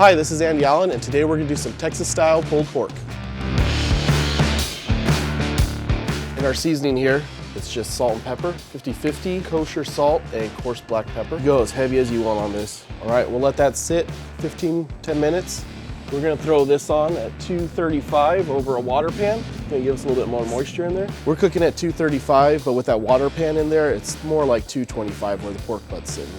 Hi, this is Andy Allen, and today we're gonna do some Texas-style pulled pork. In our seasoning here, it's just salt and pepper, 50-50, kosher salt, and coarse black pepper. Go as heavy as you want on this. All right, we'll let that sit 10 minutes. We're gonna throw this on at 235 over a water pan. Gonna give us a little bit more moisture in there. We're cooking at 235, but with that water pan in there, it's more like 225 where the pork butt's sitting.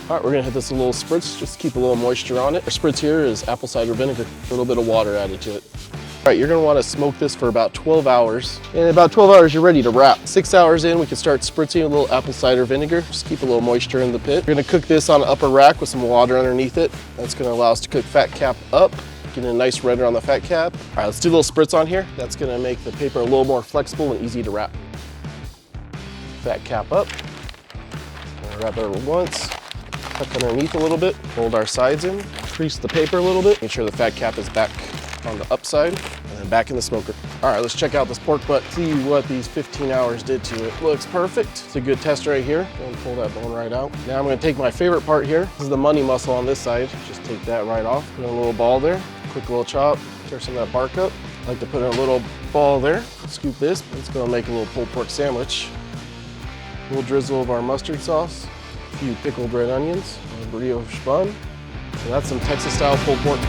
All right, we're gonna hit this a little spritz, just keep a little moisture on it. Our spritz here is apple cider vinegar, a little bit of water added to it. All right, you're gonna wanna smoke this for about 12 hours. In about 12 hours, you're ready to wrap. 6 hours in, we can start spritzing a little apple cider vinegar. Just keep a little moisture in the pit. We're gonna cook this on an upper rack with some water underneath it. That's gonna allow us to cook fat cap up, getting a nice render on the fat cap. All right, let's do a little spritz on here. That's gonna make the paper a little more flexible and easy to wrap. Fat cap up. Wrap it over once. Tuck underneath a little bit, fold our sides in, crease the paper a little bit, make sure the fat cap is back on the upside, and then back in the smoker. All right, let's check out this pork butt, see what these 15 hours did to it. Looks perfect. It's a good test right here. Go and pull that bone right out. Now I'm gonna take my favorite part here. This is the money muscle on this side. Just take that right off. Put in a little ball there, quick little chop, tear some of that bark up. I like to put in a little ball there, scoop this. It's gonna make a little pulled pork sandwich. A little drizzle of our mustard sauce. A few pickled red onions, a brioche bun. So that's some Texas-style pulled pork.